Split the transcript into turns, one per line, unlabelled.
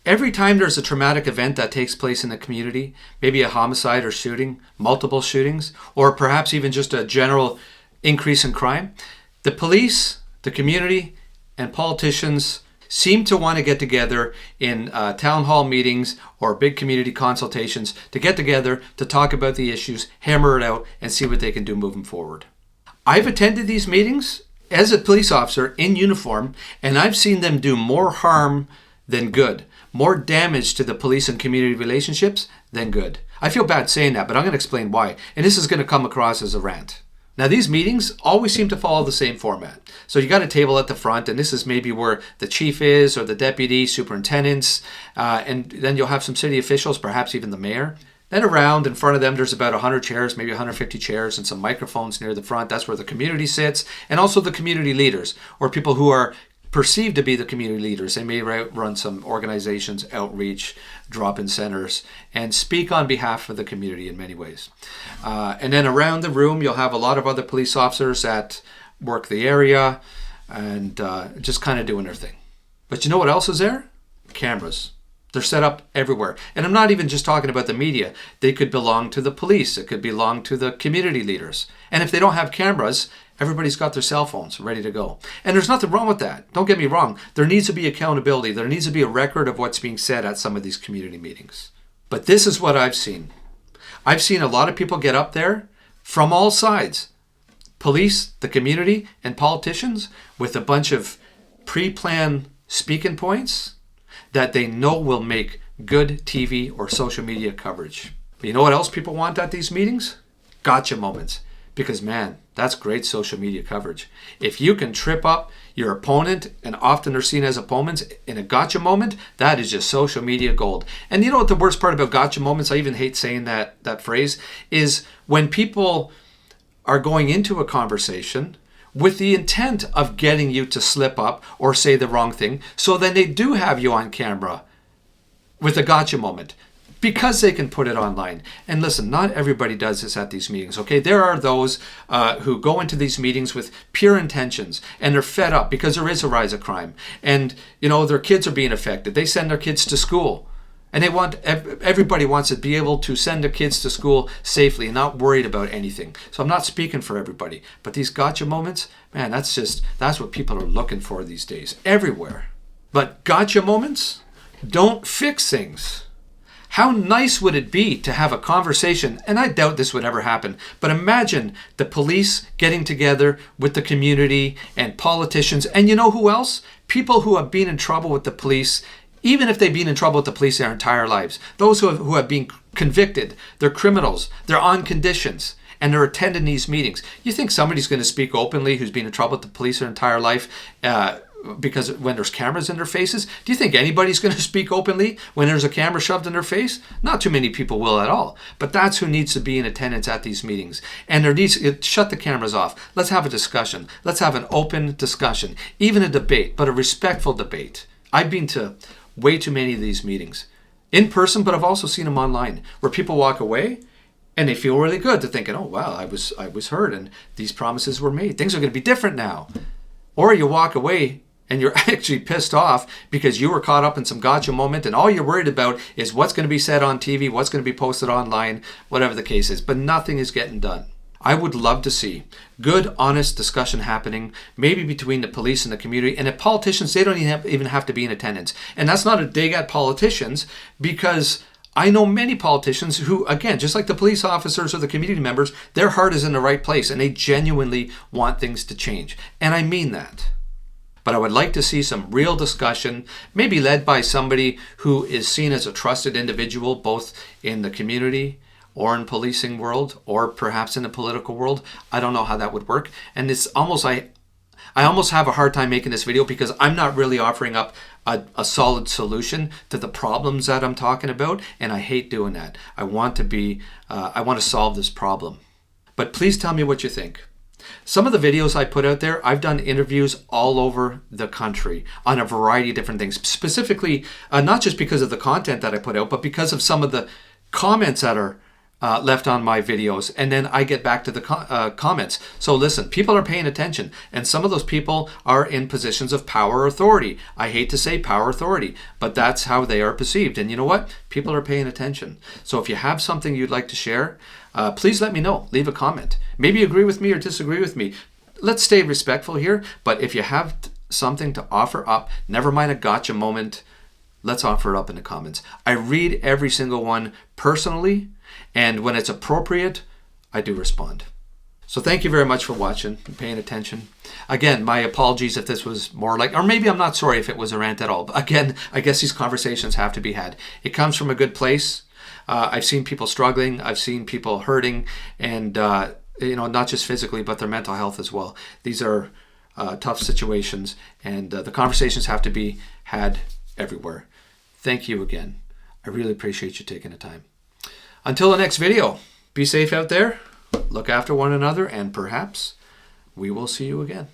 Every time there's a traumatic event that takes place in the community, maybe a homicide or shooting, multiple shootings, or perhaps even just a general increase in crime, the police, the community, and politicians seem to want to get together in town hall meetings or big community consultations to get together to talk about the issues, hammer it out, and see what they can do moving forward. I've attended these meetings as a police officer in uniform, and I've seen them do more harm than good, more damage to the police and community relationships than good. I feel bad saying that, but I'm going to explain why, and this is going to come across as a rant. Now, these meetings always seem to follow the same format. So you got a table at the front, and this is maybe where the chief is, or the deputy, superintendents, and then you'll have some city officials, perhaps even the mayor. Then around in front of them, there's about 100 chairs, maybe 150 chairs, and some microphones near the front. That's where the community sits, and also the community leaders, or people who are perceived to be the community leaders. They may run some organizations, outreach, drop-in centers, and speak on behalf of the community in many ways. And then around the room, you'll have a lot of other police officers that work the area and just kind of doing their thing. But you know what else is there? Cameras. They're set up everywhere. And I'm not even just talking about the media. They could belong to the police. It could belong to the community leaders. And if they don't have cameras, everybody's got their cell phones ready to go. And there's nothing wrong with that. Don't get me wrong. There needs to be accountability. There needs to be a record of what's being said at some of these community meetings. But this is what I've seen. I've seen a lot of people get up there from all sides. Police, the community, and politicians with a bunch of pre-planned speaking points that they know will make good TV or social media coverage. But you know what else people want at these meetings? Gotcha moments. Because man, that's great social media coverage. If you can trip up your opponent, and often they're seen as opponents, in a gotcha moment, that is just social media gold. And you know what the worst part about gotcha moments, I even hate saying that phrase, is when people are going into a conversation with the intent of getting you to slip up or say the wrong thing, so then they do have you on camera with a gotcha moment because they can put it online. And listen, not everybody does this at these meetings, okay? There are those who go into these meetings with pure intentions, and they're fed up because there is a rise of crime, and you know their kids are being affected. They send their kids to school, and they want everybody wants to be able to send their kids to school safely and not worried about anything. So I'm not speaking for everybody, but these gotcha moments, man, that's what people are looking for these days everywhere. But gotcha moments don't fix things. How nice would it be to have a conversation, and I doubt this would ever happen, but imagine the police getting together with the community and politicians, and you know who else? People who have been in trouble with the police, even if they've been in trouble with the police their entire lives. Those who have been convicted, they're criminals, they're on conditions, and they're attending these meetings. You think somebody's going to speak openly who's been in trouble with the police their entire life because when there's cameras in their faces? Do you think anybody's going to speak openly when there's a camera shoved in their face? Not too many people will at all. But that's who needs to be in attendance at these meetings. And there needs to shut the cameras off. Let's have a discussion. Let's have an open discussion, even a debate, but a respectful debate. I've been to way too many of these meetings in person, but I've also seen them online where people walk away and they feel really good. They're thinking, oh, wow, I was heard and these promises were made. Things are going to be different now. Or you walk away and you're actually pissed off because you were caught up in some gotcha moment and all you're worried about is what's going to be said on TV, what's going to be posted online, whatever the case is. But nothing is getting done. I would love to see good, honest discussion happening, maybe between the police and the community. And if politicians, they don't even have to be in attendance. And that's not a dig at politicians, because I know many politicians who, again, just like the police officers or the community members, their heart is in the right place and they genuinely want things to change. And I mean that. But I would like to see some real discussion, maybe led by somebody who is seen as a trusted individual, both in the community or in policing world, or perhaps in the political world. I don't know how that would work. And it's almost, I almost have a hard time making this video because I'm not really offering up a solid solution to the problems that I'm talking about. And I hate doing that. I want to solve this problem. But please tell me what you think. Some of the videos I put out there, I've done interviews all over the country on a variety of different things. Specifically, not just because of the content that I put out, but because of some of the comments that are left on my videos, and then I get back to the comments. So listen, people are paying attention, and some of those people are in positions of power or authority. I hate to say power authority, but that's how they are perceived. And you know what? People are paying attention. So if you have something you'd like to share, please let me know. Leave a comment. Maybe you agree with me or disagree with me. Let's stay respectful here, but if you have something to offer up, never mind a gotcha moment, let's offer it up in the comments. I read every single one personally, and when it's appropriate, I do respond. So thank you very much for watching and paying attention. Again, my apologies if this was more like, or maybe I'm not sorry if it was a rant at all. But again, I guess these conversations have to be had. It comes from a good place. I've seen people struggling. I've seen people hurting, and not just physically, but their mental health as well. These are tough situations, and the conversations have to be had everywhere. Thank you again. I really appreciate you taking the time. Until the next video, be safe out there, look after one another, and perhaps we will see you again.